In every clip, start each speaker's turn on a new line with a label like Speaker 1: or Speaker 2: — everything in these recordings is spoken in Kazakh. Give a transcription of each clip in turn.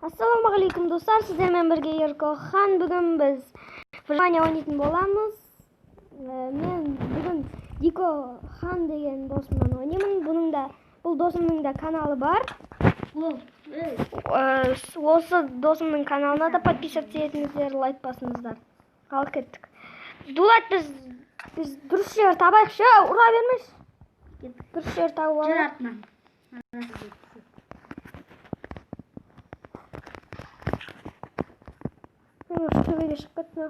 Speaker 1: Ассалаумағалейкум достар, сіздермен бірге Еркохан. Бүгін біз выживание ойнайтын боламыз. Мен бүгін Дикохан деген досыммен ойнаймын. Бұл досымның да каналы бар. Осы досымның каналына да подписаться етіңіздер, лайк басыңыздар. Ал кеттік. Дулат, біз дұрыс жер табайықшы, ұра бермеш. Дұрыс жер тауып алайық. Төбеге шығып кетті.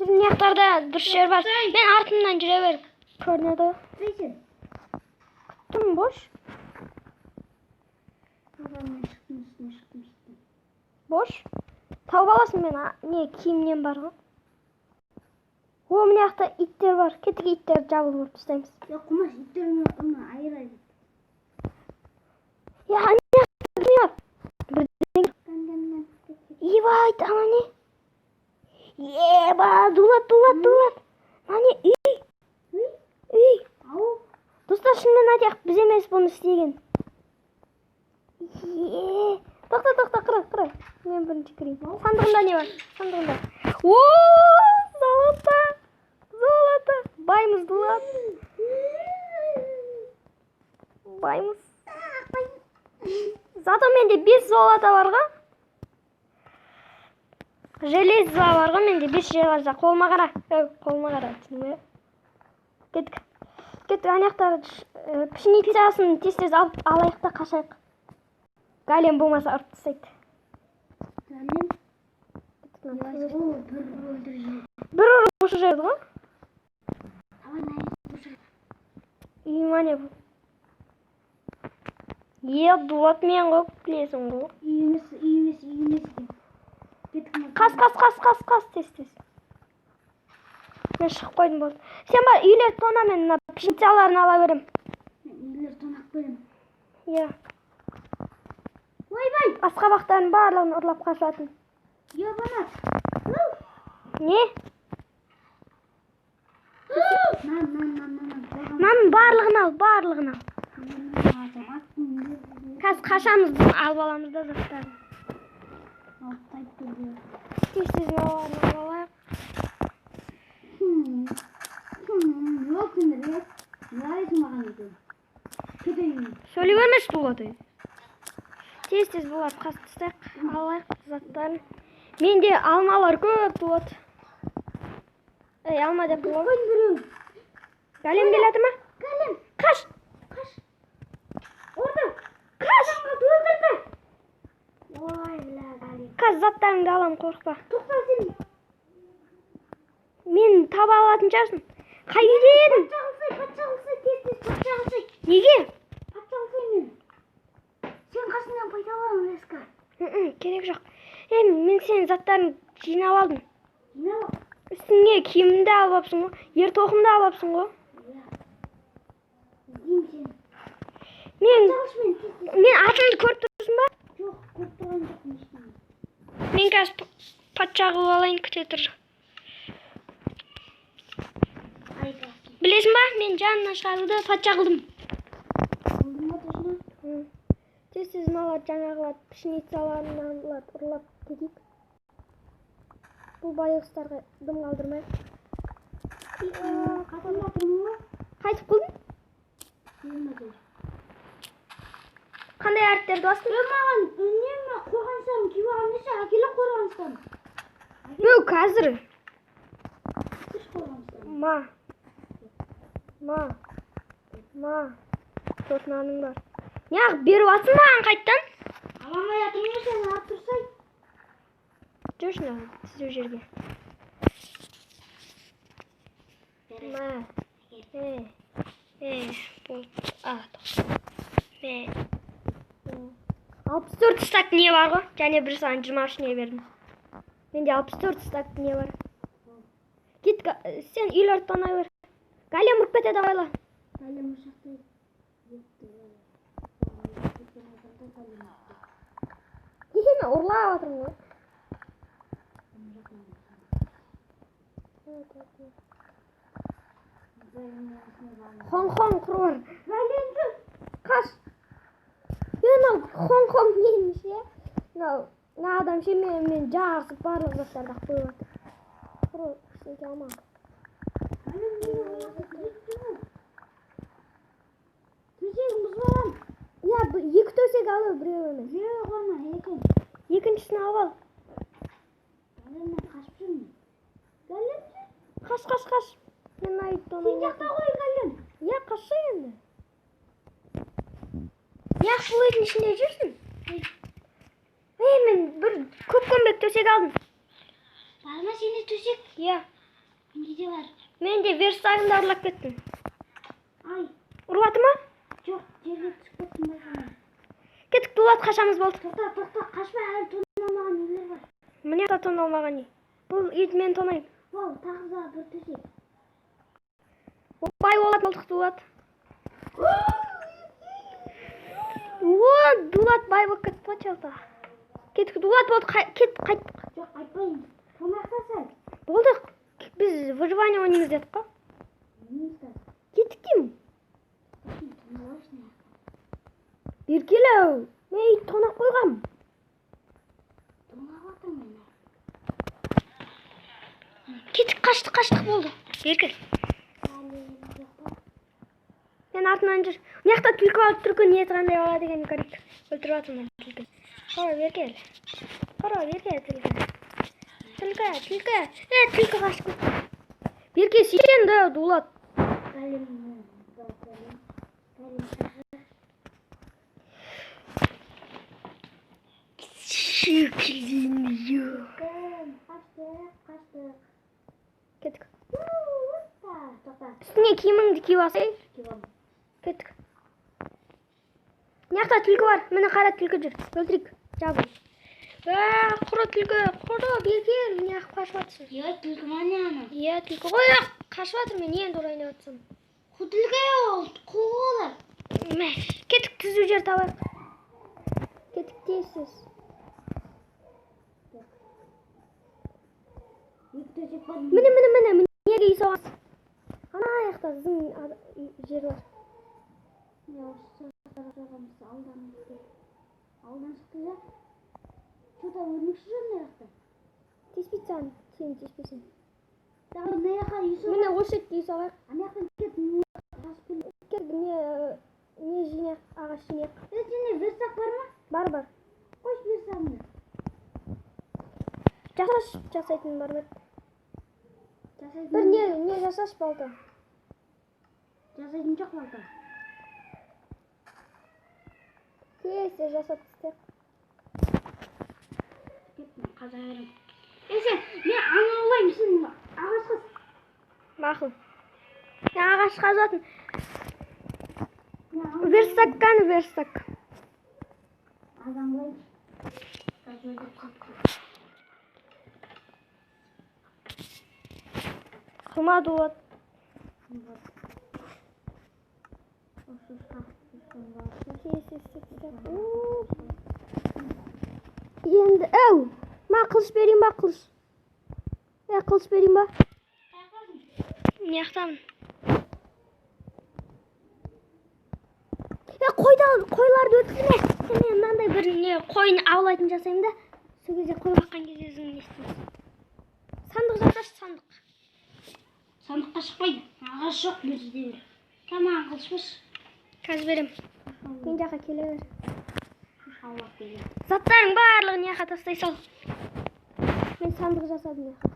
Speaker 1: Біздің яқтарда дұрыс жер бар. Мен артымнан жүре беріп көрінеді. Күттім бош. Бош. Тауып аласың, мен киімнен бар ғой. О, мына жақта иттер бар. Кеттік, иттер жабылып тастаймыз.
Speaker 2: Yok, kumaş itlerini ayırayım.
Speaker 1: Ya anne yapmıyor. İyi vay anne. Yeba dulat. Anne iyi. İyi. Dostlar şimdi ne yapacak? Biz emez bunu istеген. Тоқта, қыра. Мен бірінші кірейін. Сандығында не бар? Сандығында. Ооо, золото. Баймыз дулат. Баймыз. Зато менде 5 золото бар ғой. Железо бар ғой, менде 5 железо. Қолыма қара. Кеттік, анаяқтар пшеницасын тез алайық та қашайық. Галем болмаса ұрып тастайды. Бір ұрып ұшы жерді ғой? Үймане бұл. Дулат мен ғой, білесің ғой.
Speaker 2: Үйімес.
Speaker 1: Қас, тез. Мен шығып қойдым болды. Сен бар, үйлер тона мен пшеницаларын ала берем.
Speaker 2: Үйлер тонақ берем.
Speaker 1: Иә.
Speaker 2: Ой-бай!
Speaker 1: Асқабақтарын барлығын ұрлап қашатын.
Speaker 2: Ебанат!
Speaker 1: Не?
Speaker 2: Нан.
Speaker 1: Барлығын ал. Қазір қашамыз, алып аламыз да заттарын. Тез алып алайық. Сөйлей бермеш Дулат. Тез болады, қастыстайық, алайық заттарын. Менде алмалар көп Дулат. Алма деп болады. Галем келеді ма?
Speaker 2: Галем.
Speaker 1: Қаш.
Speaker 2: Орда.
Speaker 1: Қаш.
Speaker 2: Өлдірді.
Speaker 1: Қаш, заттарыңды алам, қорқпа.
Speaker 2: Тоқта сен.
Speaker 1: Мен таба алатын жарсың. Қай үйде едің?
Speaker 2: Патша қылсай, тез.
Speaker 1: Неге?
Speaker 2: Патша қылсай мен. Сен қасыңнан пайдалан, Леска.
Speaker 1: Керек жоқ. Мен сенің заттарын жинап алдым.
Speaker 2: Жинап?
Speaker 1: Үстіңе киімімді алып апсың ғой. Ер тоқымды алып апсың ғой.
Speaker 2: Дейм сен.
Speaker 1: Мен атымды көріп тұрсың ба?
Speaker 2: Жоқ, көріп тұрған жоқпын.
Speaker 1: Мен қазір патша қылып алайын, күте тұр. Білесің ба, мен жанынан шығаруды патша қылдым.
Speaker 2: Қылдың ба tosына?
Speaker 1: Тез мыналар жаңағылар пшеницаларын алып ұрлап кетейік. Бұл байғұстарға дым қалдырмайық.
Speaker 2: Қатырма тұрмын ба?
Speaker 1: Қайтып қылдың? Қандай әріптерді бастың?
Speaker 2: Маған үнемі қорғаныстарын киіп алған неше әкелі қорғаныстарын.
Speaker 1: Қазір.
Speaker 2: Күш қорғаныстарын.
Speaker 1: Ма. Тотынаның бар. Неғып беріп атсын маған қайттан?
Speaker 2: Аламай атырмын сен ат тұрсай.
Speaker 1: Жүршін сіздер жерге. Алпыс 4 стак не бар ғой? Және бір саған 23 не бердім. Менде 64 стак не бар. Кет, сен үйлерді тонай бер. Галем ұрып кетеді ойла.
Speaker 2: Галем ұшақтай.
Speaker 1: Мен ұрлап атырмын ғой. Хон құрыр.
Speaker 2: Галенді.
Speaker 1: Қаш. Мен Хонг-Конг деймін ше. Мына адам ше мен жарысып барлық заттарды қойып жатыр. Құр ештеңе алмадым.
Speaker 2: Төсегіміз барам.
Speaker 1: Я, екі төсек алу, біреу емес.
Speaker 2: Біреу ғана, екен.
Speaker 1: Екіншісін алып ал.
Speaker 2: Әлемнен қашып жүрмін. Әлем ше?
Speaker 1: Қаш. Мен айтты оны.
Speaker 2: Сен жақта ғой, әлем.
Speaker 1: Я, қашы енді. Я, бұл үйдің ішінде жүрсің. Мен бір көп көмбек төсек алдым.
Speaker 2: Бар ма сенде төсек?
Speaker 1: Я.
Speaker 2: Менде де бар.
Speaker 1: Мен де верстагымды ұрлап кеттім.
Speaker 2: Ай,
Speaker 1: Ұрваты ма?
Speaker 2: жоқ, жерге түсіп кеттім байқамай.
Speaker 1: Кеттік, дулат қашамыз болды.
Speaker 2: Тоқта, қашпа, әлі тонамаған үйлер бар.
Speaker 1: Міне та тонналмаған үй. Бұл үйді мен тонайым.
Speaker 2: Ол, тағы да бір төсек.
Speaker 1: Бай болдық дулат. О, дулат бай болып кетті почалта. Кеттік, дулат болды, қайттық.
Speaker 2: Жоқ, айтпайын. Қонақта сәл.
Speaker 1: Болдық. Біз выживание ойнаймыз дедік қой. Кеттік деймін. Беркелеу. Мен ит тонап қойғам.
Speaker 2: Тонап атым мен.
Speaker 1: Кеттік, қаштық болды. Беркел. Мен артынан жүр. Мияқта түлкі алып түлкі ниеті қандай алады деген көрейік. Өлтіріп атырмын түлкі. Қара беркел. Түлкі. Түлкі қашып кетті. Берке сен де дулат. Шекілдейін жоқ.
Speaker 2: Қаштық.
Speaker 1: Кеттік.
Speaker 2: Тоқта.
Speaker 1: Үстіңе киіміңді киіп алсай. Кеттік. Мияқта түлкі бар. Міне қара түлкі жүр. Өлтірейік. Жабын. Құры түлкі. Беркел. Міне ақ қашып атырсың.
Speaker 2: Түлкі мане ана.
Speaker 1: Түлкі ғой ақ. Қашып атыр мен енді орайын атсам.
Speaker 2: Түлкі ол, қуғылар.
Speaker 1: Кеттік, түзу жер табайық. Кеттік тезсіз. Міне. Неге үй соғасың? Ана аяқта сіздің жер бар.
Speaker 2: Алдан шықты да. Что-то өрмекші жүрін аяқта.
Speaker 1: Теспейді саған, сен теспейсің.
Speaker 2: Дағы мына жаққа үй соғасың.
Speaker 1: Міне осы үй соғайық.
Speaker 2: Ана жақтан кет,
Speaker 1: Не жинақ, ағаш жинақ.
Speaker 2: Сенде верстак бар ма?
Speaker 1: Бар.
Speaker 2: Қош верстагыңды.
Speaker 1: Жасайтын бар ма?
Speaker 2: Жасайтын.
Speaker 1: Бір не жасаш балта.
Speaker 2: Жасайтын жоқ балта.
Speaker 1: Кейсе жасап істеп.
Speaker 2: Кеттім, қаза берем. Сен, мен аң аулаймын, сен ағаш қыз.
Speaker 1: Мақыл. Ағаш қазатын. Верстак.
Speaker 2: Адам ғой.
Speaker 1: Қылмады от. Енді, ма қылыш берейін ба, қылыш? Қылыш берейін ба? Не ақтамын? Қойларды өткізме. Мен мынандай бір қойын аулайтын жасаймын да. Сол кезде қой баққан кезде өзің естімейсің. Сандық жасашы, сандық.
Speaker 2: Сандыққа шықпайды. Ағаш жоқ бір жерде бір. Маған қылыш берші.
Speaker 1: Қазір берем. Мен жаққа келе бер.
Speaker 2: Аллах бере.
Speaker 1: Заттарың барлығын яқа тастай сал. Мен сандық жасадым яқа.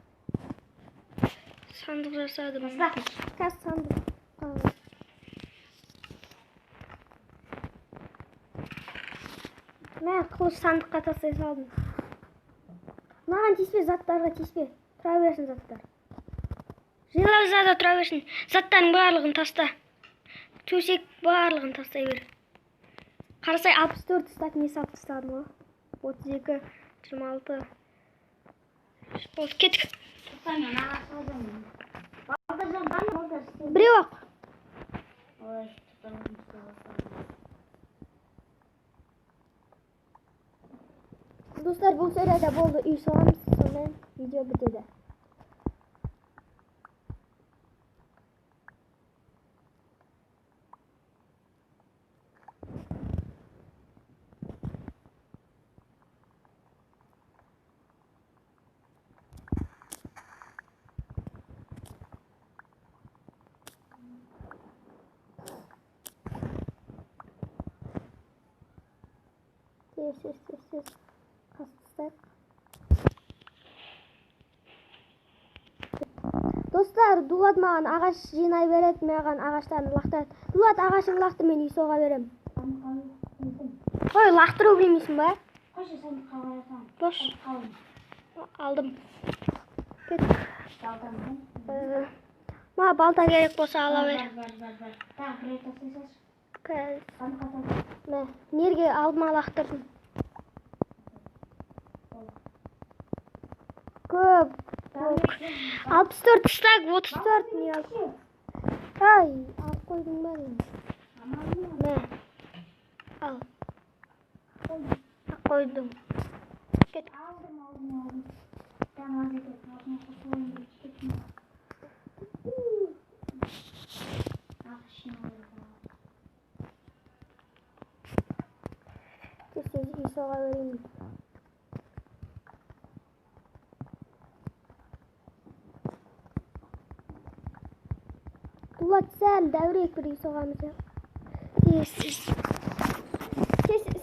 Speaker 1: Сандық жасадым. Қазір сандық. Мен қылыш сандыққа тастай салдым. Маған тиіспе, заттарға тиіспе. Тұра берсін заттар. Жиналзада тұра берсін. Заттардың барлығын таста. Төсек барлығын тастай бер. Қарасай 64 стак не салып тастадым ғой. 32, 26. Болды, кеттік.
Speaker 2: Тоқтаймен ағаш қылдым. Балдыржан бар ма балдыр?
Speaker 1: Біреу ақ.
Speaker 2: Ой, тұтамын.
Speaker 1: Достар, бұл серияда болды. Үй соғамыз, сонымен видео бітеді. Қастық. Достар, Дулат маған ағаш жинай береді, маған ағаштарын лақтырады. Дулат, ағашын лақтыр, мен исоға берем. Ой, лақтыру білмейсің ба?
Speaker 2: Қойшы сандыққа қоясың.
Speaker 1: Бош. Алдым. Кет. Ма балта керек болса ала бер.
Speaker 2: Бар. Тағы бір рет тастайсыз.
Speaker 1: Мә, нерге алдыма лақтырдым. Көп. 64 стак, 34 не алды? Ай, алып қойдың ба? Мә, ал. Қойдым. Кет.
Speaker 2: Алдым. Тамам етіп, алдым қосылайын деп кеттім. Ақшын алды.
Speaker 1: Тез исоға берейін. Дулат, сәл дәурек бір исоғамыз. Тез.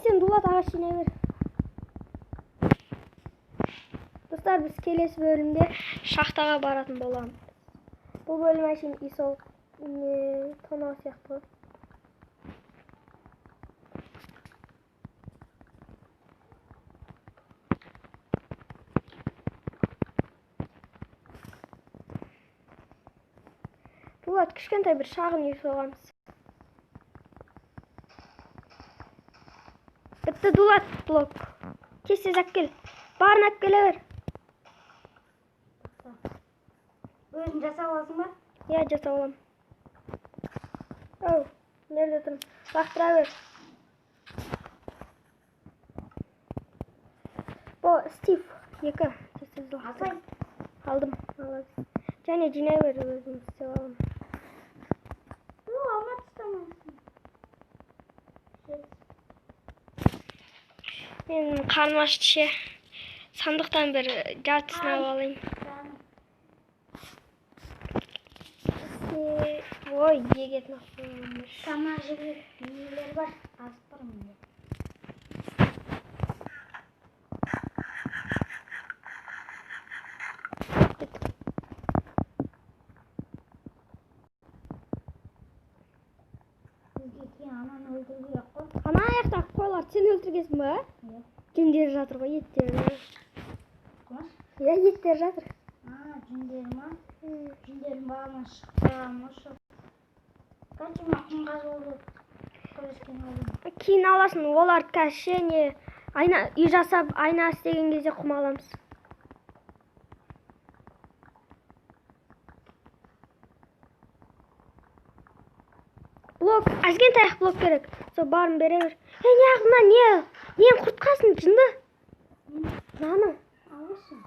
Speaker 1: Сен Дулат ағаш жинай бер. Достар, біз келесі бөлімде шахтаға баратын боламыз. Бұл бөлім әшейін исол тонау сияқты. Дулат, кішкентай бір шағын үй соғамыз. Бітті, Дулат, блок. Тез әкел. Барын әкеле бер.
Speaker 2: Өзің жасап аласың ба?
Speaker 1: Я жасап алам. Оу, нерде тұрмын? Лақтыра бер. О, Стив, 2.
Speaker 2: Алсай.
Speaker 1: Алдым. Және жинай бер, өзім істеп алам.
Speaker 2: Алма тұстамайсың.
Speaker 1: Мен қарным ашты ше. Сандықтан бір жартысын алып алайын. Ой, егетін ақпарымыз.
Speaker 2: Сама жігіт нелер бар. Азып бармын.
Speaker 1: Ана аяқта қойлар сен өлтіргесің ба? Жүндері жатыр ғой, еттері. Я, еттері жатыр.
Speaker 2: Жүндері ма? Жүндерін бағынан шықпаған мұшы. Қаншыма құмғаз болды. Көбескен алдым.
Speaker 1: Кейін аласың, олар кәші не үй жасап, айна істеген кезде құм аламыз. Блок, азгентайық блок керек. Сол барын бере бер. Не ағына, нем құртқасын, жынды? Наны?
Speaker 2: Алысың.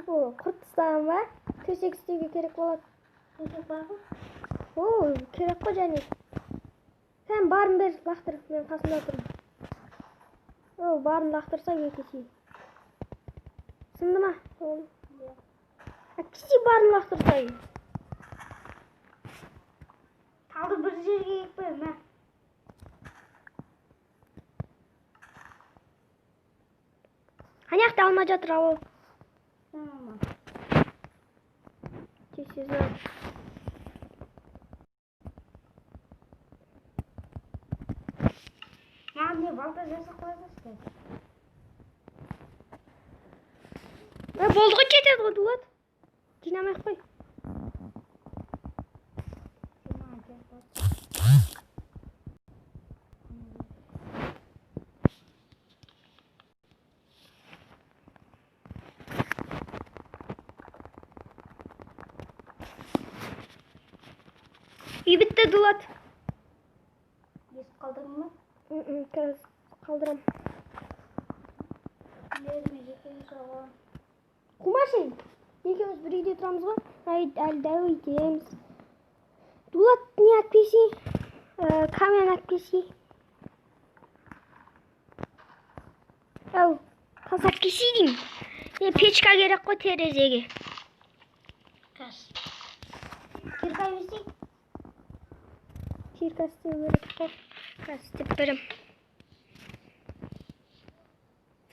Speaker 1: Бұл құрт ұстаған ба? Төсек істеуге керек болады.
Speaker 2: Төсек бар ғой?
Speaker 1: О, керек қой және. Сен барын бер, лақтыр, мен қасында тұрмын. О, барын лақтырса екесі. Сынды ма? Әкесі барын лақтырса.
Speaker 2: Талды бір жерге екпе, мә.
Speaker 1: Аяқта алма жатыр, ауыл.
Speaker 2: Tamam.
Speaker 1: Тесізі.
Speaker 2: Ne balta жасап қойсыз.
Speaker 1: Болды ғой, кетеді ғой, Дулат. Жинамай-ақ қой. Үй бітті, Дулат.
Speaker 2: Есіп қалдырдың ба?
Speaker 1: Қазір қалдырам. Қумашын, екеуміз бір үйде тұрамыз ғой. Әлі дәу етеміз. Дулат не әкпесі? Камен әкпесі. Әу, қас әкпесі деймін. Печка керек қой терезеге.
Speaker 2: Қас. Кирка өсей?
Speaker 1: Кирка істеу керек қой. Қас істеп берем.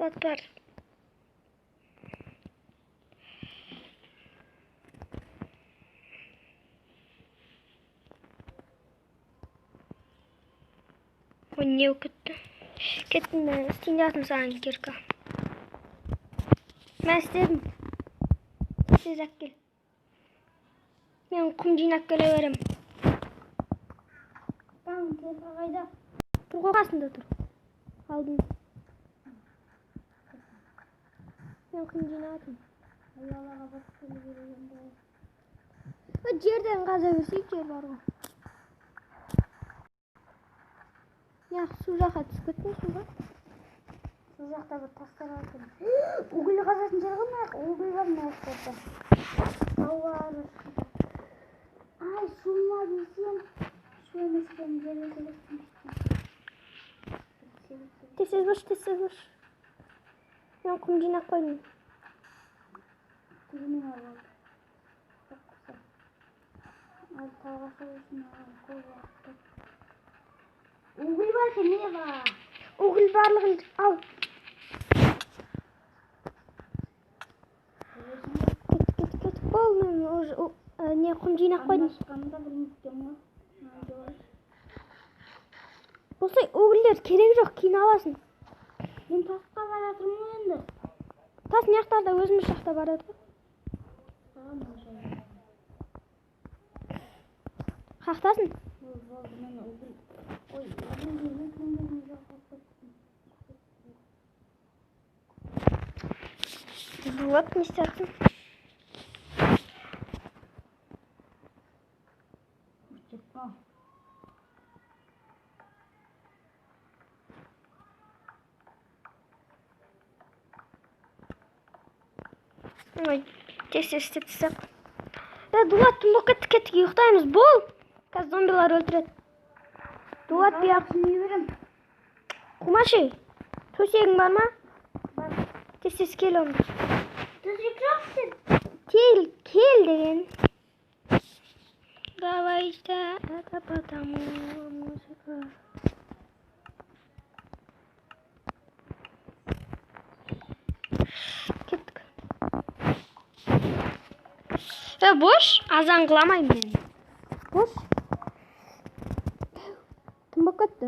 Speaker 1: зат бар. Ой, не кетті. Кеттім мен, істейін жатырмын саған кирка. Мен істедім. Сіз ақ кел. Мен құм жинап келе берем.
Speaker 2: Tamam, kирка қайда?
Speaker 1: Тұр қасында тұр. Алдым. Мен құм жинадым.
Speaker 2: Аялаға басып келе берген бе?
Speaker 1: Жерден қаза берсек жер бар ғой. Я су жаққа түсіп кетпейсің ба?
Speaker 2: Сол жақта бір тастар бар екен. Угіл қазатын жер ғой мына угіл бар мына жақта. Тау бар. Ай, суыма десем, су емес екен, жерге келесің.
Speaker 1: Тез бош. Мен құм жинап қойдым.
Speaker 2: Тігінен алып. Çok güzel. Al tava soğusun koy yaptı. Uğul var ki ne var?
Speaker 1: Угіл барлығын ал. Кет. Бол, мен уже не құм жинап қойдым.
Speaker 2: Anlaşқанда білмейттен ма?
Speaker 1: Осылай угілдер керек жоқ, кейін аласың.
Speaker 2: Мен тасқа баратырмын ғой енді.
Speaker 1: Тас не жақтарда өзіміз жақта барады ғой.
Speaker 2: Саған ошай.
Speaker 1: Қақтасын.
Speaker 2: Болды, мен угіл. Ой, угіл көңілім жоқ.
Speaker 1: Вот, не істерсің.
Speaker 2: Жетпа.
Speaker 1: Ой, тез істеп тастап. Дулат, тұмбық кеттік, ұйықтаймыз, бол. Қазір зомбилар өлтіреді. Дулат, бияқ. Құмаши, төсегің бар ма?
Speaker 2: Бар.
Speaker 1: Тез кел оны.
Speaker 2: Төсек жоқ сен.
Speaker 1: Кел деген. Давай-та, это потому музыка. Кеттік. Бош, азан қыламайым мен. Бош. Тұмбық кетті.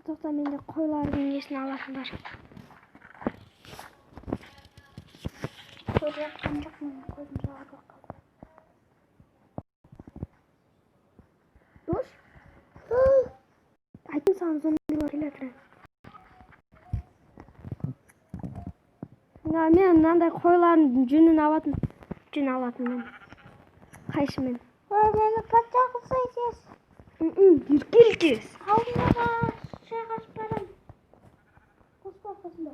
Speaker 1: Тоқта, менде қойлардың несін алатын бар.
Speaker 2: Көріп жатқан жоқ, мен көзім жағып қалды.
Speaker 1: Бош. Айтын саған зомбилар келе жатыр. Мен мынандай қойлардың жүнін алатын. Жүн алатын мен. Қайшымен.
Speaker 2: Мені патша қылсайсыз.
Speaker 1: Еркел тез.
Speaker 2: Алдынаға шай қашып барам. Қоспа қасында.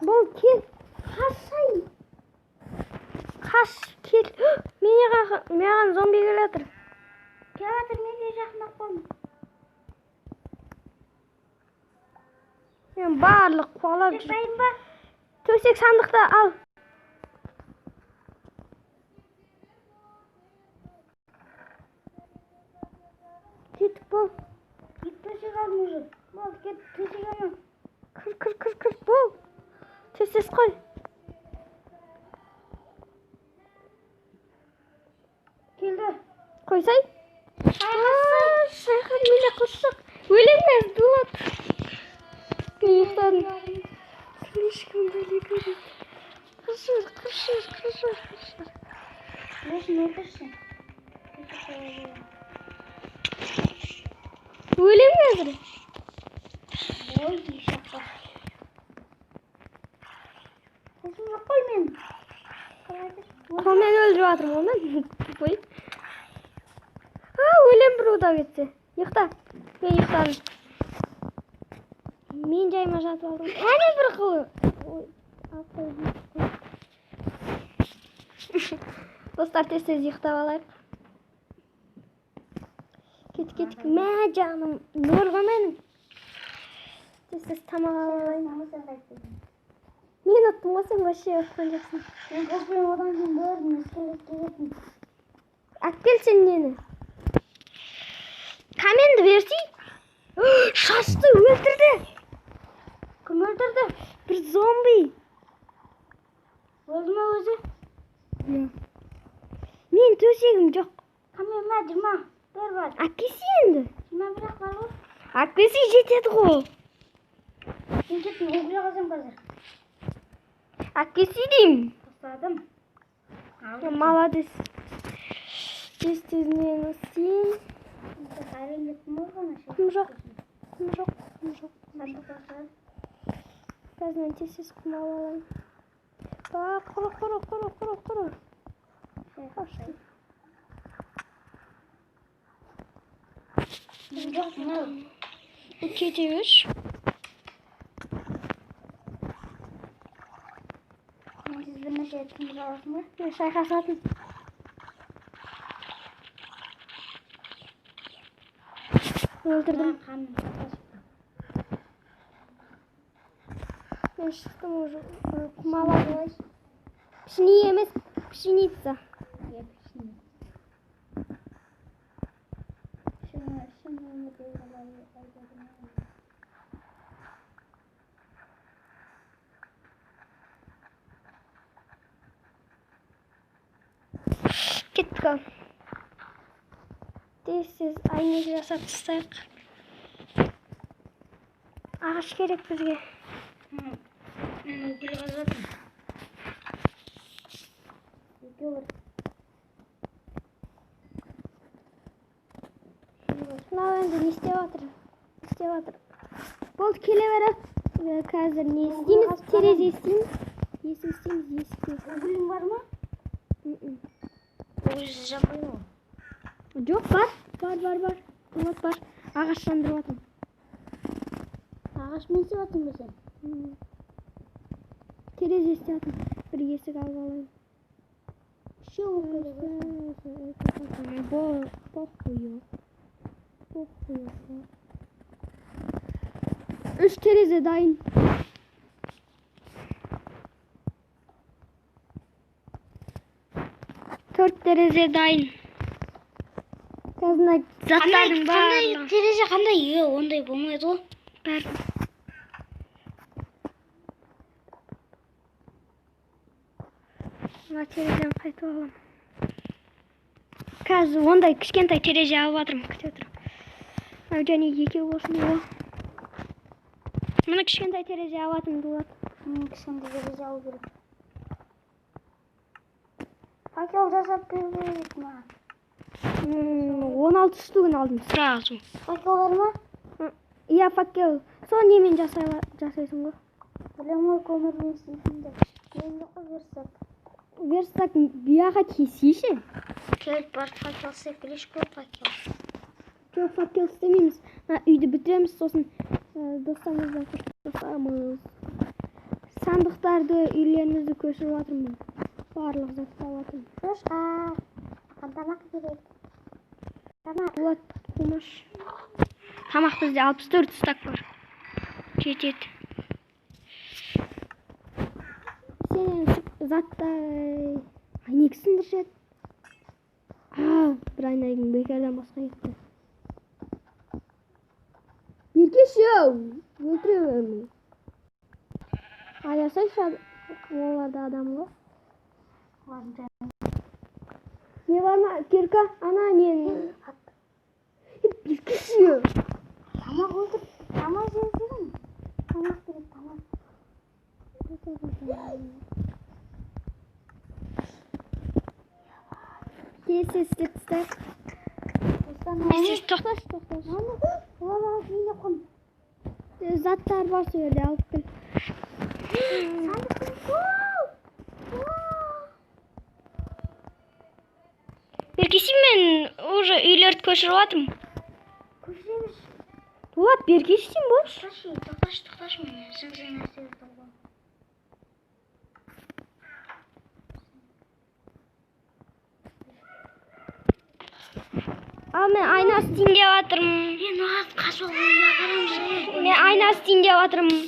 Speaker 1: Бол, кел.
Speaker 2: Қашай.
Speaker 1: Қаш, кел. Маған зомби келе жатыр.
Speaker 2: Келатыр, мен де жақындап қойдым.
Speaker 1: Мен барлық қуалап жүрмін.
Speaker 2: Жетпайын ба?
Speaker 1: Төсек сандықты ал. Кеттік, бол.
Speaker 2: Кет төсек алдым уже. Бол, кет төсек алма.
Speaker 1: Кір, бол. Төсес қой.
Speaker 2: Келді.
Speaker 1: Қойсай. Шайқа мені қылсақ. Өлемez, Дулат. Мен ұйықтадым. Слишком далеко. Қышыр.
Speaker 2: Өшін өтірсің.
Speaker 1: Өлем қазір.
Speaker 2: Ой, шаққа. Қосым жоқ қой мен.
Speaker 1: Қолмен өлдіріп жатырмын оны. Қой. Өлем бір ұда кетсе. Ұйықта. Мен ұйықтадым. Мен жайма жатып алдым. Әне бір қылы. Достар, тез ұйықтап алайық. Кеттік. Мә жаным. Нөл ғой менің. Тез тамақ алайын. Мен ұттым ғой, сен вообще ұтқан жоқсың.
Speaker 2: Мен қоспен одан кейін көрдім, ескелет келетін.
Speaker 1: Әкел сен нені. Каменді берсей. Шашты өлтірді.
Speaker 2: Кім өлтірді?
Speaker 1: Bir зомби.
Speaker 2: Өлді ме өзі?
Speaker 1: Мен төсегім жоқ.
Speaker 2: Камен ма, 20? Бер бар.
Speaker 1: Әкесі енді.
Speaker 2: 20 бірақ бар ғой.
Speaker 1: Әкесі жетеді ғой.
Speaker 2: Сен кеттің, угілі қазам қазір.
Speaker 1: Әкесі деймін.
Speaker 2: Тастадым.
Speaker 1: Молодец. Естественно, сен.
Speaker 2: Әрелеттім ғой ғана.
Speaker 1: Кім жоқ? Кім жоқ? Кім жоқ?
Speaker 2: Сашы тастадым.
Speaker 1: Қазір тез қымал алайын. Құры.
Speaker 2: Жоқ, не?
Speaker 1: Кете өш.
Speaker 2: Мен сіз бірнеше еттім жаласын ба?
Speaker 1: Шайқасатын. Өлтірдім.
Speaker 2: Қанын тастасып.
Speaker 1: Мен шықтым уже. Құмалай. Пшни емес, пшеница. Кеттік ал. Тез айнек жасап тастайық. Ағаш керек бізге.
Speaker 2: Мен угілі қазатым. Екеуір.
Speaker 1: Мынау енді не істеп жатыр? Болды, келе береді. Қазір не істейміз? Терезе істейміз. Есік істейміз, есікте.
Speaker 2: Угілің бар ма? Өзі жаппай ма?
Speaker 1: Жоқ, бар. Вот бар. Ағаш жандырып жатырмын.
Speaker 2: Ағаш мен істеп жатырмын ба сен?
Speaker 1: Терезе істеп жатырмын. Bir есік алып алайын. Похуй. 3 терезе дайын. Төрт терезе дайын. Қазір заттардың барлығы.
Speaker 2: Терезе қандай? Ондай болмайды ғой.
Speaker 1: Бәрі. Мына терезені қайтып аламын. Қазір ондай кішкентай терезе алып жатырмын, күтіп отырмын. Және екеу болсын ғой. Мына кішкентай терезе алып жатырмын, Дулат.
Speaker 2: Кішкентай терезе алу керек. Факел жасап беру керек ма?
Speaker 1: 16 штугін алдым сразу.
Speaker 2: Факел бар ма?
Speaker 1: Иә, факел. Сол немен жасайсың ғой?
Speaker 2: Білем ғой, көмірмен істейсің де. Мен жоқ қой верстак.
Speaker 1: Верстак бияға кесейші.
Speaker 2: Келіп бар факел істеп келеш көп факел.
Speaker 1: Жоқ, факел істемейміз. Үйді бітіреміз, сосын достарымыздан қоштасамыз. Сандықтарды, үйлерімізді көшіріп жатырмын. Барлық заттап жатырмын.
Speaker 2: Шошқа. Тамақ керек. Тамақ.
Speaker 1: Дулат, қумаш. Тамақ бізде 64 стак бар. Жетеді. Сен заттай... Айнек сындыршады. Бір айнегің бекерден басқа кетті. Еркешеу! Өлтіремін. Аясайшы оларда адам ғой. Не бар ма? Кирка, ана не? Еркешеу!
Speaker 2: Тамақ өлтір. Тамақ жесің. Тамақ керек, тамақ.
Speaker 1: Тез істеп тастайық. Тоқташ.
Speaker 2: Олар алып үйіне қон.
Speaker 1: Заттар бар сол жерде алып кел. Беркесей мен уже үйлерді көшіріп жатырмын.
Speaker 2: Көшіреміз.
Speaker 1: Дулат, беркесейін бош.
Speaker 2: Тоқташ мені. Сен нәрсе тұрған.
Speaker 1: Ал мен айна істейін деп жатырмын.
Speaker 2: Мен оған қашып алуға қарамын.
Speaker 1: Мен айна істейін деп жатырмын.